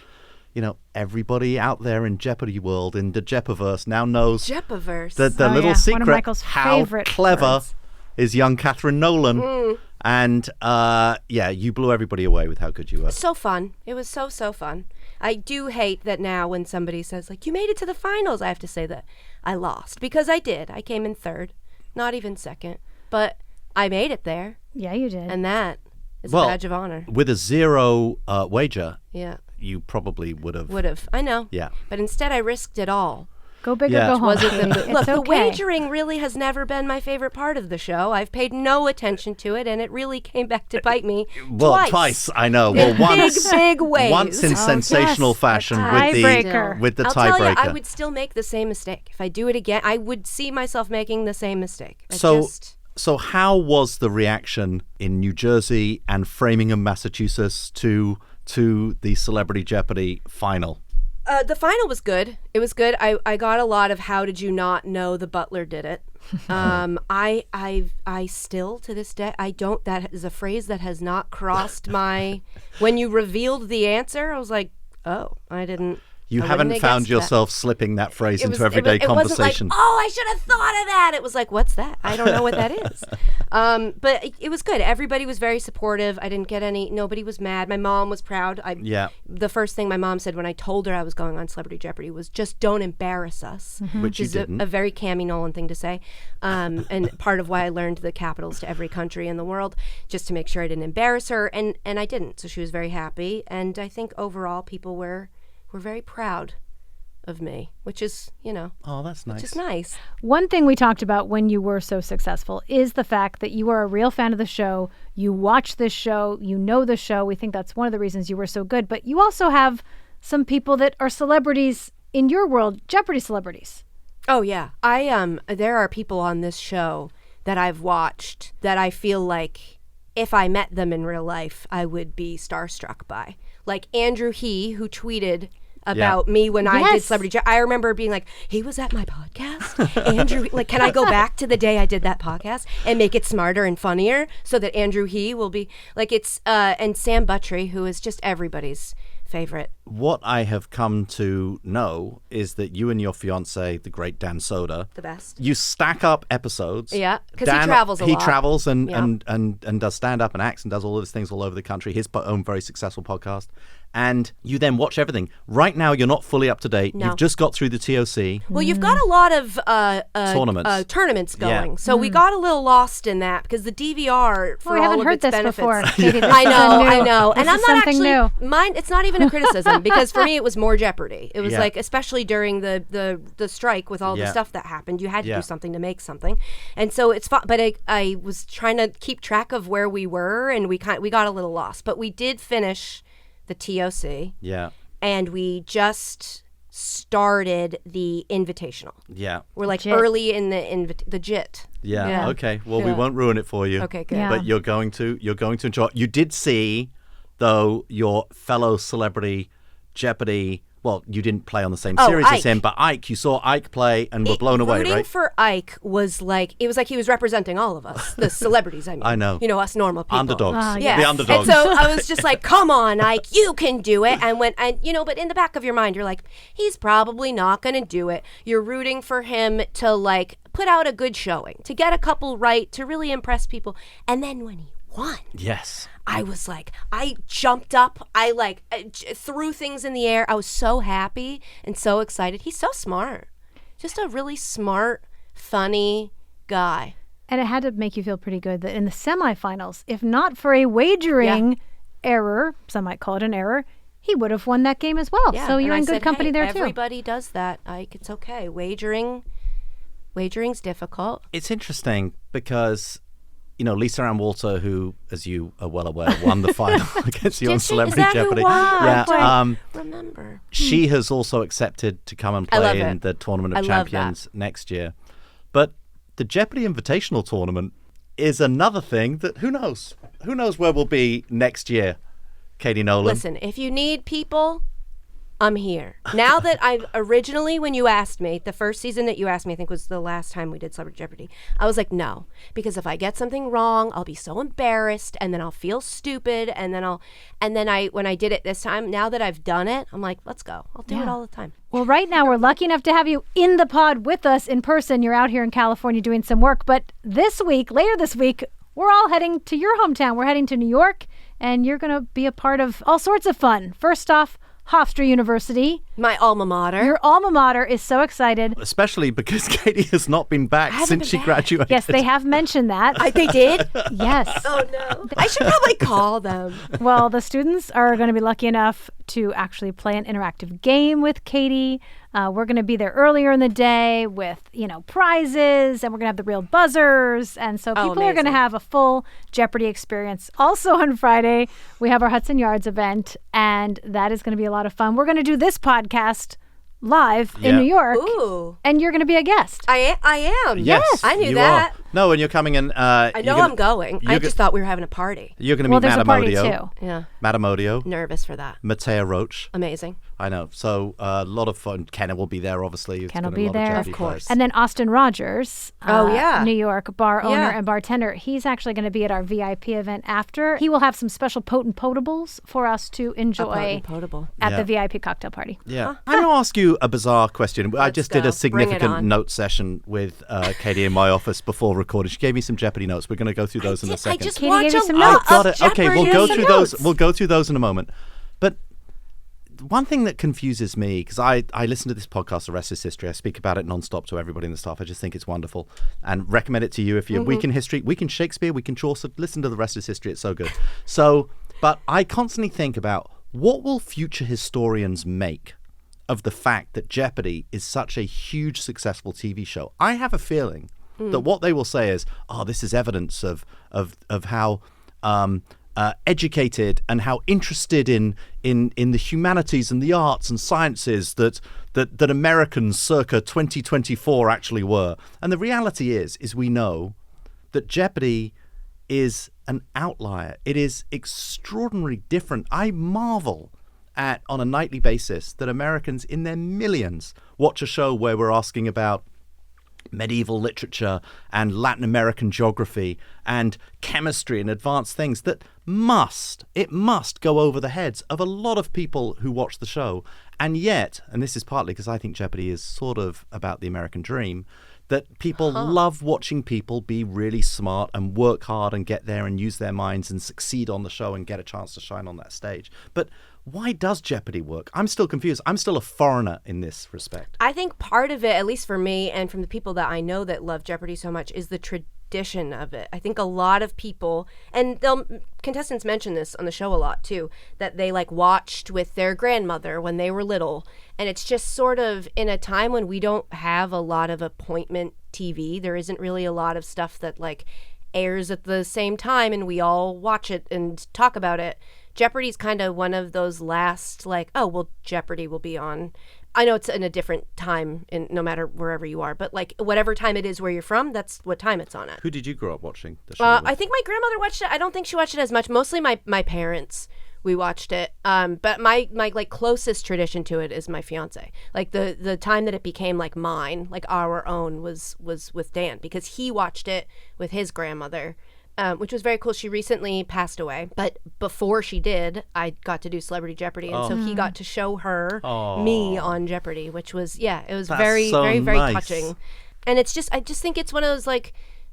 everybody out there in Jeopardy world, in the Jeoparverse, now knows Jeoparverse. the little secret. One of Michael's how favorite clever words. is young Catherine Nolan. And you blew everybody away with how good you were. So fun. It was so fun. I do hate that now when somebody says, you made it to the finals, I have to say that I lost. Because I did. I came in third, not even second. But I made it there. Yeah, you did. And that is a badge of honor. With a zero wager, yeah, you probably would have. I know. Yeah. But instead I risked it all. Go big or go home. Look, the wagering really has never been my favorite part of the show. I've paid no attention to it, and it really came back to bite me twice. I know. Well, once, big ways. Once in sensational fashion with the I'll tiebreaker. tell you, I would still make the same mistake if I do it again. I would see myself making the same mistake. So how was the reaction in New Jersey and Framingham, Massachusetts to the Celebrity Jeopardy final? The final was good. It was good. I got a lot of how did you not know the butler did it. I still to this day that is a phrase that has not crossed my when you revealed the answer, I was like, oh, I didn't. You haven't found yourself slipping that phrase into everyday conversation. It wasn't like, I should have thought of that. It was like, what's that? I don't know what that is. But it was good. Everybody was very supportive. I didn't get nobody was mad. My mom was proud. The first thing my mom said when I told her I was going on Celebrity Jeopardy was just don't embarrass us. Which you didn't. A very Cammie Nolan thing to say. And part of why I learned the capitals to every country in the world, just to make sure I didn't embarrass her. And I didn't. So she was very happy. And I think overall people were very proud of me, which is, oh, that's nice. Which is nice. One thing we talked about when you were so successful is the fact that you are a real fan of the show. You watch this show, you know the show. We think that's one of the reasons you were so good. But you also have some people that are celebrities in your world, Jeopardy celebrities. Oh, yeah. There are people on this show that I've watched that I feel like if I met them in real life, I would be starstruck by. Like Andrew He, who tweeted about me when I did Celebrity Jeopardy. I remember being like, he was at my podcast? Andrew, can I go back to the day I did that podcast and make it smarter and funnier so that Andrew He will be and Sam Buttrey, who is just everybody's favorite. What I have come to know is that you and your fiance, the great Dan Soder, the best. You stack up episodes. Yeah, because he travels a lot. He travels and does stand up and acts and does all of these things all over the country. His own very successful podcast. And you then watch everything. Right now, you're not fully up to date. No. You've just got through the TOC. Well, you've got a lot of tournaments going. Yeah. So we got a little lost in that because the DVR, for all of its benefits. Before, Katie, I know. And I'm not actually new. It's not even a criticism because for me it was more Jeopardy. It was like, especially during the strike with all the stuff that happened, you had to do something to make something. And so it's fun. But I was trying to keep track of where we were, and we got a little lost. But we did finish the TOC. Yeah. And we just started the Invitational. Yeah. We're early in the JIT. Yeah. Okay. Well, we won't ruin it for you. Okay, good. Yeah. But you're going to enjoy. You did see, though, your fellow Celebrity Jeopardy. Well, you didn't play on the same series as him, but Ike. You saw Ike play and were blown away, right? Rooting for Ike was like he was representing all of us, the celebrities. I mean, I know. Us normal people, underdogs. Yeah, the underdogs. And so I was just like, "Come on, Ike, you can do it." And but in the back of your mind, you're like, "He's probably not going to do it." You're rooting for him to put out a good showing, to get a couple right, to really impress people. And then when he won. Yes. I was like, I jumped up. I threw things in the air. I was so happy and so excited. He's so smart. Just a really smart, funny guy. And it had to make you feel pretty good that in the semifinals, if not for a wagering error, some might call it an error, he would have won that game as well. Yeah, so you're and in I good said, company hey, there too. Everybody does that. It's okay. Wagering's difficult. It's interesting because, Lisa Ann Walter, who, as you are well aware, won the final against you on Celebrity Jeopardy. Remember. She has also accepted to come and play in the Tournament of Champions next year. But the Jeopardy Invitational Tournament is another thing that who knows? Who knows where we'll be next year, Katie Nolan? Listen, if you need people, I'm here. Now that when you asked me, the first season that you asked me, I think was the last time we did Celebrity Jeopardy, I was like, no, because if I get something wrong, I'll be so embarrassed and then I'll feel stupid. And then when I did it this time, now that I've done it, I'm like, let's go. I'll do it all the time. Well, right now we're lucky enough to have you in the pod with us in person. You're out here in California doing some work. But later this week, we're all heading to your hometown. We're heading to New York, and you're going to be a part of all sorts of fun. First off, Hofstra University. My alma mater. Your alma mater is so excited. Especially because Katie has not been back since she graduated. Yes, they have mentioned that. They did? Yes. Oh, no. I should probably call them. Well, the students are going to be lucky enough to actually play an interactive game with Katie. We're going to be there earlier in the day with, prizes, and we're going to have the real buzzers. And so people are going to have a full Jeopardy experience. Also on Friday, we have our Hudson Yards event, and that is going to be a lot of fun. We're going to do this podcast live in New York. Ooh. And you're going to be a guest. I am. Yes. I knew you that. Are. No, and you're coming in. I know I'm going. I just thought we were having a party. You're going to meet Madame Odio. Too. Yeah. Madame Odio. Nervous for that. Matea Roach. Amazing. I know. So a lot of fun. Kenna will be there, obviously. Ken will be there, of course. And then Austin Rogers, New York bar owner and bartender. He's actually going to be at our VIP event after. He will have some special potent potables for us to enjoy at the VIP cocktail party. Yeah. I'm going to ask you a bizarre question. I just did a significant note session with Katie in my office before recording. She gave me some Jeopardy notes. We're going to go through those in a second. I just watched a lot of Jeopardy. Okay, we'll go through those. We'll go through those in a moment. But one thing that confuses me, because I listen to this podcast, The Rest is History. I speak about it nonstop to everybody in the staff. I just think it's wonderful and recommend it to you if you're weak in history, weak in Shakespeare, weak in Chaucer. Listen to The Rest is History. It's so good. But I constantly think about what will future historians make of the fact that Jeopardy is such a huge, successful TV show. I have a feeling that what they will say is, this is evidence of how educated and how interested in the humanities and the arts and sciences that Americans circa 2024 actually were. And the reality is we know that Jeopardy is an outlier. It is extraordinarily different. I marvel at, on a nightly basis, that Americans in their millions watch a show where we're asking about medieval literature and Latin American geography and chemistry and advanced things that must go over the heads of a lot of people who watch the show. And yet, and this is partly because I think Jeopardy is sort of about the American dream, that people love watching people be really smart and work hard and get there and use their minds and succeed on the show and get a chance to shine on that stage. But why does Jeopardy work? I'm still confused. I'm still a foreigner in this respect. I think part of it, at least for me and from the people that I know that love Jeopardy so much, is the tradition of it. I think a lot of people, and contestants mention this on the show a lot too, that they watched with their grandmother when they were little. And it's just sort of in a time when we don't have a lot of appointment TV. There isn't really a lot of stuff that airs at the same time and we all watch it and talk about it. Jeopardy's kind of one of those last, Jeopardy will be on. I know it's in a different time, no matter wherever you are, but whatever time it is where you're from, that's what time it's on at. Who did you grow up watching the show with? I think my grandmother watched it. I don't think she watched it as much. Mostly my parents. We watched it. But my closest tradition to it is my fiance. The time that it became mine, our own, was with Dan, because he watched it with his grandmother. Which was very cool. She recently passed away, but before she did, I got to do Celebrity Jeopardy, and so he got to show her me on Jeopardy, which was it was very nice. touching. And I just think it's one of those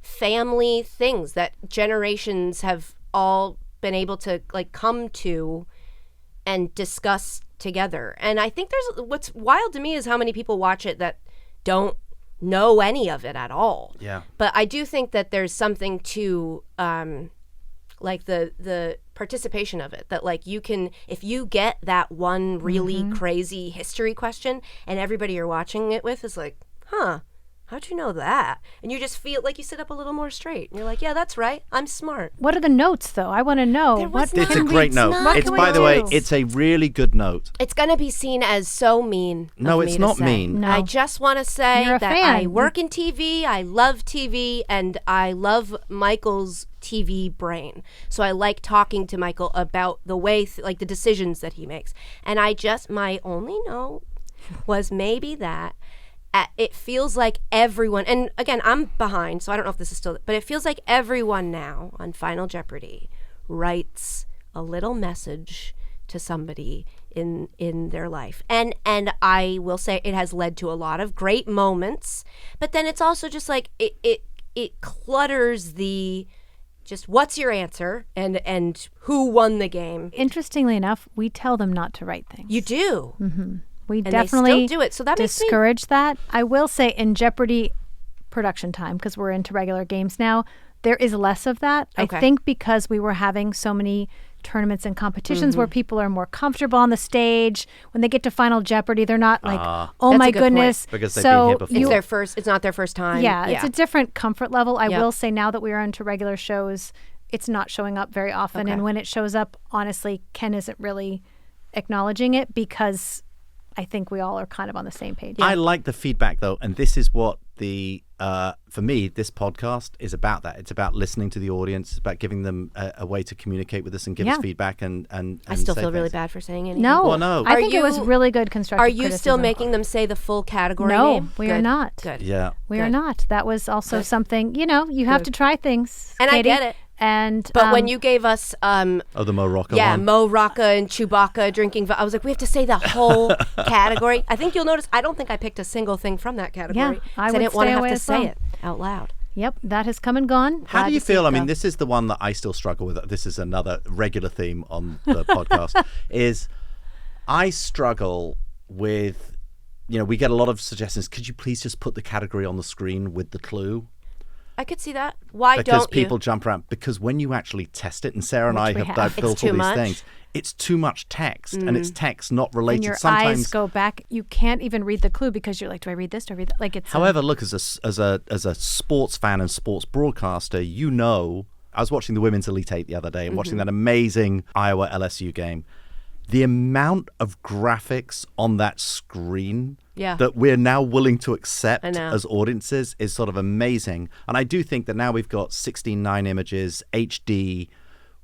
family things that generations have all been able to like come to and discuss together. And I think what's wild to me is how many people watch it that don't know any of it at all. Yeah. But I do think that there's something to like the participation of it, that like you can, if you get that one really crazy history question and everybody you're watching it with is like, how'd you know that? And you just feel like you sit up a little more straight. And you're like, yeah, that's right. I'm smart. What are the notes, though? I want to know. It's a great note. It's, by the way, it's a really good note. It's going to be seen as so mean. No, of it's me not to say. mean. No. I just want to say You're a that fan. I work in TV. I love TV, and I love Michael's TV brain. So I like talking to Michael about the way, like the decisions that he makes. And my only note was maybe that it feels like everyone, and again, I'm behind, so I don't know if this is still, but it feels like everyone now on Final Jeopardy writes a little message to somebody in their life. And I will say it has led to a lot of great moments, but then it's also just like it clutters the just what's your answer and who won the game. Interestingly enough, we tell them not to write things. You do. Mm-hmm. We And definitely they still do it. So that makes me discourage that. I will say in Jeopardy production time, because we're into regular games now, there is less of that. Okay. I think because we were having so many tournaments and competitions where people are more comfortable on the stage. When they get to Final Jeopardy, they're not like, oh That's my a good point. goodness. Because they've so been here before. It's not their first time. Yeah, it's a different comfort level. I Yep. will say now that we are into regular shows, it's not showing up very often. Okay. And when it shows up, honestly, Ken isn't really acknowledging it because I think we all are kind of on the same page. I like the feedback though, and this is what for me, this podcast is about. That it's about listening to the audience. It's about giving them a way to communicate with us and give us feedback. And I still say feel really things. bad for saying anything. No, Well, no. I think it was really good constructive Are you still criticism. making them say the full category No, name? we are Good. not. Good. Yeah. We are Good. not. That was also something, you have to try things. And I Katie. get it. And But when you gave us Oh, the Mo Rocca one. Mo Rocca and Chewbacca drinking, I was like, we have to say the whole category. I think you'll notice I don't think I picked a single thing from that category. I 'cause would didn't want stay to have away to as say well. it out loud. Yep, that has come and gone. How Glad do you to see feel? it I mean, go. this is the one that I still struggle with. This is another regular theme on the podcast. Is I struggle with, we get a lot of suggestions. Could you please just put the category on the screen with the clue? I could see that. Why Because don't people you? jump around. Because when you actually test it, and Sarah and Which I we have have. built It's all too these much? things, it's too much text, and it's text not related. and your Sometimes, eyes go back. You can't even read the clue because you're like, do I read this? Do I read that? Like it's. however, look, as a sports fan and sports broadcaster, I was watching the Women's Elite Eight the other day and watching that amazing Iowa LSU game. The amount of graphics on that screen Yeah. that we're now willing to accept I know. as audiences is sort of amazing. And I do think that now we've got 16:9 images, HD.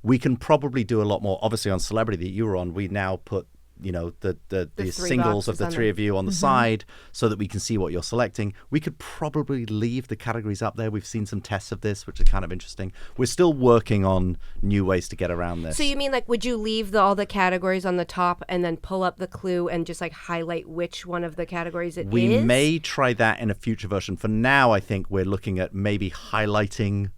We can probably do a lot more. Obviously, on Celebrity that you were on, we now put the three singles of boxes the on three them. of you on the side so that we can see what you're selecting. We could probably leave the categories up there. We've seen some tests of this, which are kind of interesting. We're still working on new ways to get around this. So you mean like, would you leave all the categories on the top and then pull up the clue and just like highlight which one of the categories it is? We may try that in a future version. For now, I think we're looking at maybe highlighting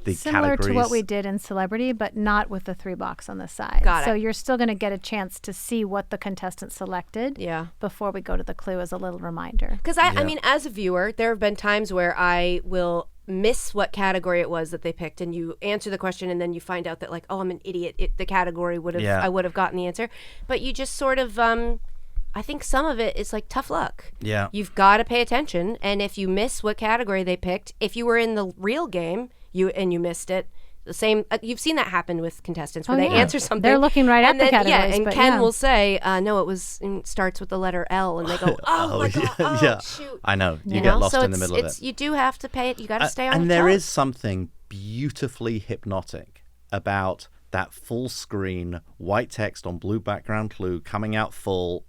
the similar categories. to what we did in Celebrity, but not with the 3 box on the side. Got it. So you're still going to get a chance to see what the contestant selected. Yeah. Before we go to the clue as a little reminder. Because I mean, as a viewer, there have been times where I will miss what category it was that they picked, and you answer the question, and then you find out that like, oh, I'm an idiot. The category would have, I would have gotten the answer, but you just sort of, I think some of it is like tough luck. Yeah. You've got to pay attention, and if you miss what category they picked, if you were in the real game, you missed it. The same, you've seen that happen with contestants where Oh, they yeah. answer something. They're looking right at and the then, categories, Yeah, and but Ken yeah. will say, no, it starts with the letter L, and they go, oh my God, oh, yeah. shoot. I know. You You get know? lost So in the middle of it's, it. you do have to pay it. You got to stay on And your there toes. is something beautifully hypnotic about that full screen, white text on blue background clue coming out full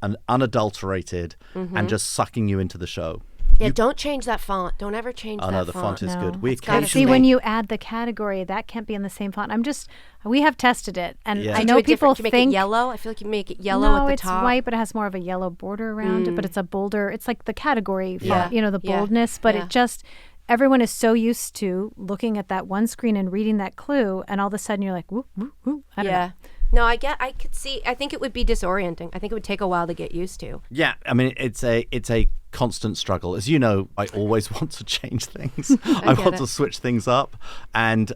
and unadulterated and just sucking you into the show. Yeah, don't change that font. Don't ever change that Oh, font. no, the font is good. We It's gotta See, occasionally... when you add the category, that can't be in the same font. We have tested it, and Yeah. I Do know Do it people different. Can you make think it yellow? I feel like you make it yellow no, at the it's top. white, but it has more of a yellow border around it. But it's a bolder. It's like the category, Yeah. font, the Yeah. boldness. But Yeah. it just everyone is so used to looking at that one screen and reading that clue, and all of a sudden you're like, whoop, whoop, whoop. I don't know. No, I could see. I think it would be disorienting. I think it would take a while to get used to. Yeah, I mean, it's a constant struggle. As you know, I always want to change things. I want to switch things up, and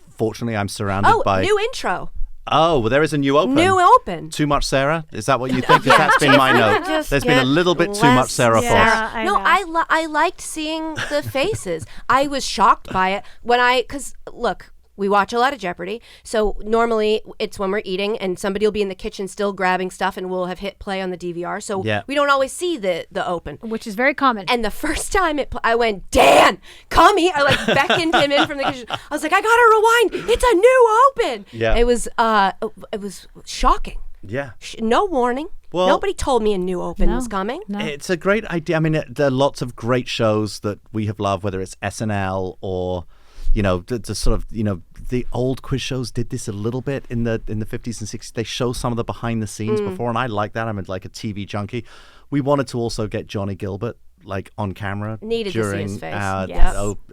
fortunately, I'm surrounded by new intro. Oh, well, there is a new open. New open. Too much Sarah? Is that what you think? Because that's been my note. There's been a little bit too much Sarah Foss. I liked seeing the faces. I was shocked by it because look, we watch a lot of Jeopardy. So normally it's when we're eating and somebody will be in the kitchen still grabbing stuff and we'll have hit play on the DVR. So we don't always see the open. Which is very common. And the first time I went, Dan, come here. I like beckoned him in from the kitchen. I was like, I gotta rewind. It's a new open. Yeah. It was shocking. Yeah. No warning. Well, nobody told me a new open was coming. It's a great idea. I mean, there are lots of great shows that we have loved, whether it's SNL or, you know, the sort of, you know, the old quiz shows did this a little bit in the 50s and 60s. They show some of the behind the scenes before, and I like that. I'm like a TV junkie. We wanted to also get Johnny Gilbert like on camera Needed during to see his face.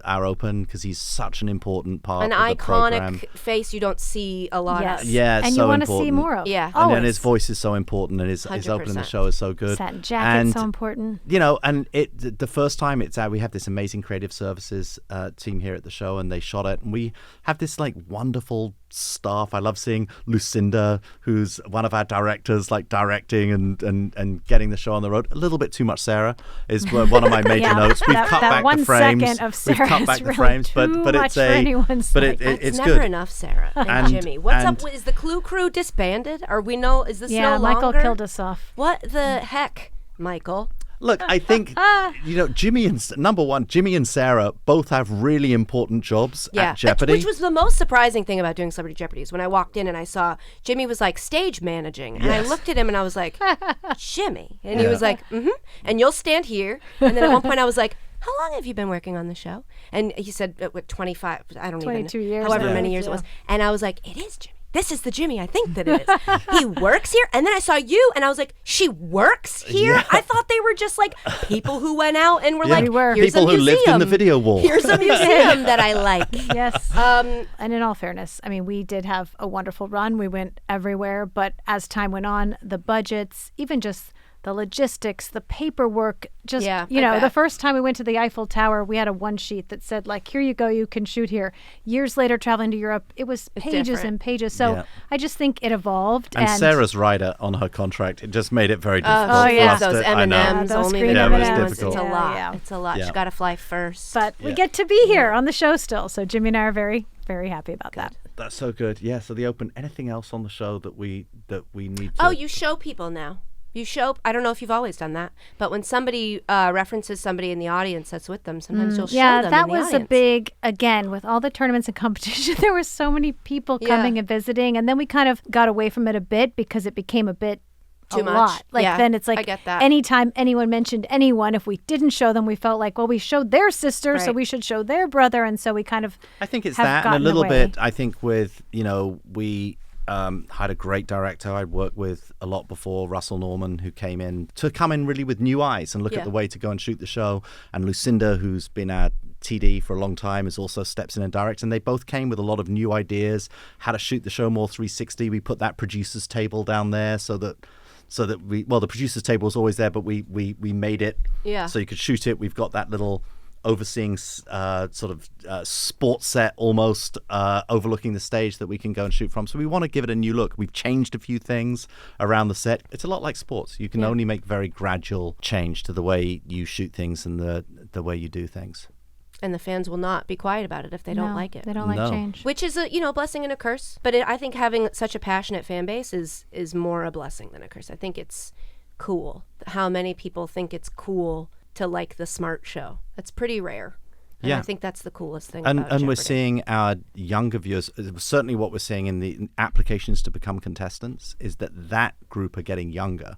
our open, because he's such an important part an of the program. iconic face you don't see a lot of. Yeah, and so you want to important. see more of. Yeah, and his voice is so important, and his opening the show is so good. Satin jacket and, so important. You know, and the first time it's out, we have this amazing creative services team here at the show, and they shot it, and we have this like wonderful staff. I love seeing Lucinda, who's one of our directors, like directing and getting the show on the road. A little bit too much Sarah is one of my major notes. We've cut back the frames. We've cut back the frames, but it's it's never good. enough Sarah and Jimmy. What's up? Is the Clue Crew disbanded? Are we is this no longer? Michael killed us off. What the heck, Michael? Look, I think, you know, Jimmy and Sarah both have really important jobs at Jeopardy. Which was the most surprising thing about doing Celebrity Jeopardy is when I walked in and I saw Jimmy was like stage managing. And I looked at him and I was like, Jimmy. And he was like, and you'll stand here. And then at one point I was like, how long have you been working on the show? And he said, 25, I don't 22 even know. years. However many years it was. And I was like, it is Jimmy. This is the Jimmy I think that it is. He works here. And then I saw you and I was like, she works here? Yeah. I thought they were just like people who went out and were like, here's people a museum. Who lived in the video wall. Here's a museum that I like. Yes. And in all fairness, I mean, we did have a wonderful run. We went everywhere. But as time went on, the budgets, even just the logistics, the paperwork, just, you know, the first time we went to the Eiffel Tower, we had a one sheet that said, like, here you go, you can shoot here. Years later, traveling to Europe, it was pages and pages. So I just think it evolved. And Sarah's rider on her contract, it just made it very difficult. Those M&Ms, only the M&Ms. It's a lot. It's a lot. You got to fly first. But we get to be here on the show still. So Jimmy and I are very, very happy about that. That's so good. Yeah, so the open. Anything else on the show that we need to... Oh, you show people now. You show, I don't know if you've always done that, but when somebody references somebody in the audience that's with them, sometimes you'll show them in the that was audience. a big, again, with all the tournaments and competition, there were so many people coming and visiting, and then we kind of got away from it a bit because it became a bit too much. Lot. Like then it's like I get that. Anytime anyone mentioned anyone, if we didn't show them, we felt like, well, we showed their sister, so we should show their brother, and so we kind of I think it's that, and a little bit, I think with, you know, we... had a great director I'd worked with a lot before, Russell Norman, who came in really with new eyes and look at the way to go and shoot the show. And Lucinda, who's been at TD for a long time, is also steps in and directs. And they both came with a lot of new ideas, how to shoot the show more 360. We put that producer's table down there so that the producer's table was always there, but we made it so you could shoot it. We've got that little overseeing sports set almost overlooking the stage that we can go and shoot from. So we want to give it a new look. We've changed a few things around the set. It's a lot like sports. You can only make very gradual change to the way you shoot things and the way you do things. And the fans will not be quiet about it if they don't like it. They don't like change. Which is a blessing and a curse. But I think having such a passionate fan base is more a blessing than a curse. I think it's cool how many people think it's cool to like the Smart Show. That's pretty rare. And I think that's the coolest thing about Jeopardy. And we're seeing our younger viewers, certainly what we're seeing in the applications to become contestants, is that group are getting younger,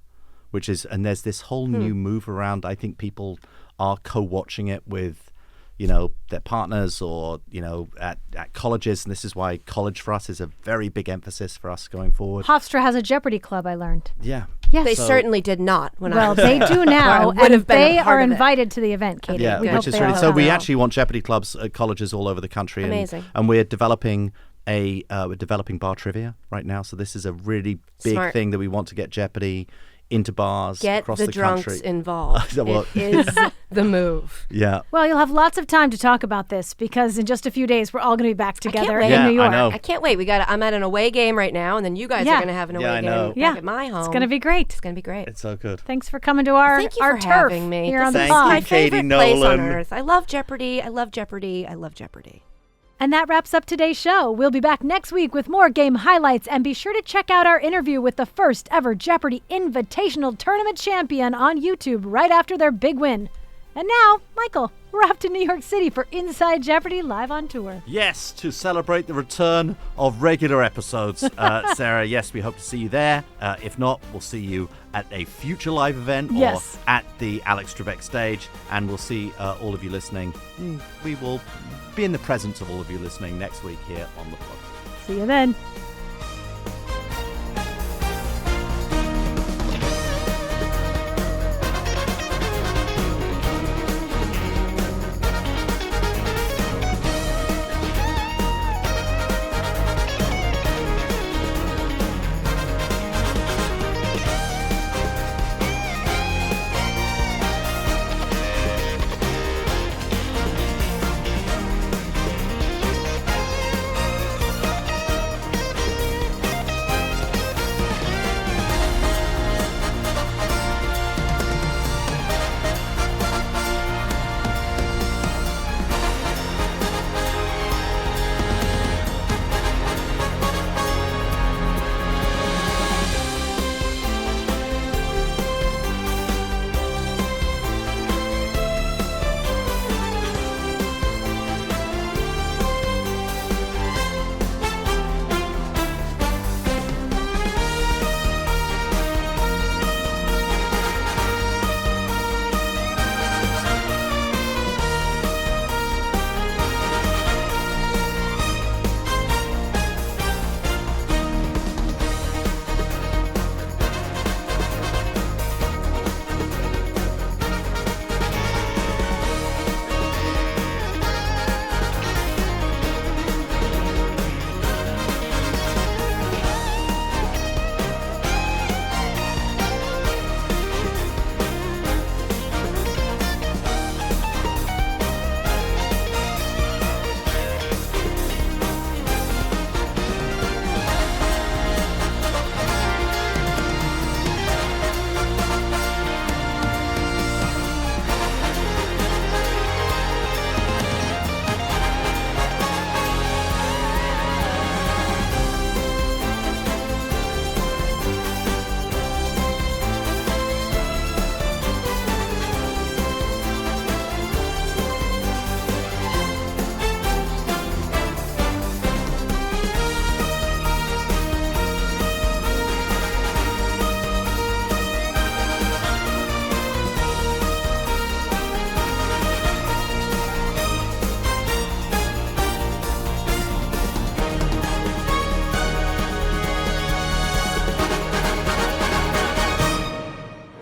and there's this whole new move around. I think people are co-watching it with, you know, their partners or, you know, at colleges. And this is why college for us is a very big emphasis for us going forward. Hofstra has a Jeopardy club, I learned. Yeah. Yes. They So- certainly did not when I Well, was they there. do Or I now, would and have been a they part are of it. invited to the event, Katie. Yeah, We hope which is they really all so. come. We actually want Jeopardy clubs at colleges all over the country. Amazing. And we're developing we're developing bar trivia right now. So this is a really big Smart. thing that we want to get Jeopardy into bars Get across the the drunks country. involved. Well- It is the move. Yeah. Well, you'll have lots of time to talk about this because in just a few days we're all going to be back together wait. in New York. I can't wait. I'm at an away game right now, and then you guys Yeah. are going to have an away Yeah, I game know. back at my home. It's going to be great. It's going to be great. It's so good. Thanks for coming to our Thank you our for turf having me. here on the This pod. is my favorite Katie place on Nolan. earth. I love Jeopardy. I love Jeopardy. I love Jeopardy. And that wraps up today's show. We'll be back next week with more game highlights, and be sure to check out our interview with the first ever Jeopardy Invitational Tournament champion on YouTube right after their big win. And now, Michael, we're off to New York City for Inside Jeopardy live on tour. Yes, to celebrate the return of regular episodes, Sarah. Yes, we hope to see you there. If not, we'll see you at a future live event Yes. or at the Alex Trebek stage, and we'll see all of you listening. We will be in the presence of all of you listening next week here on the pod. See you then.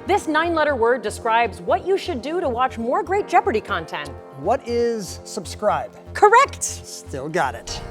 This 9-letter word describes what you should do to watch more great Jeopardy content. What is subscribe? Correct. Still got it.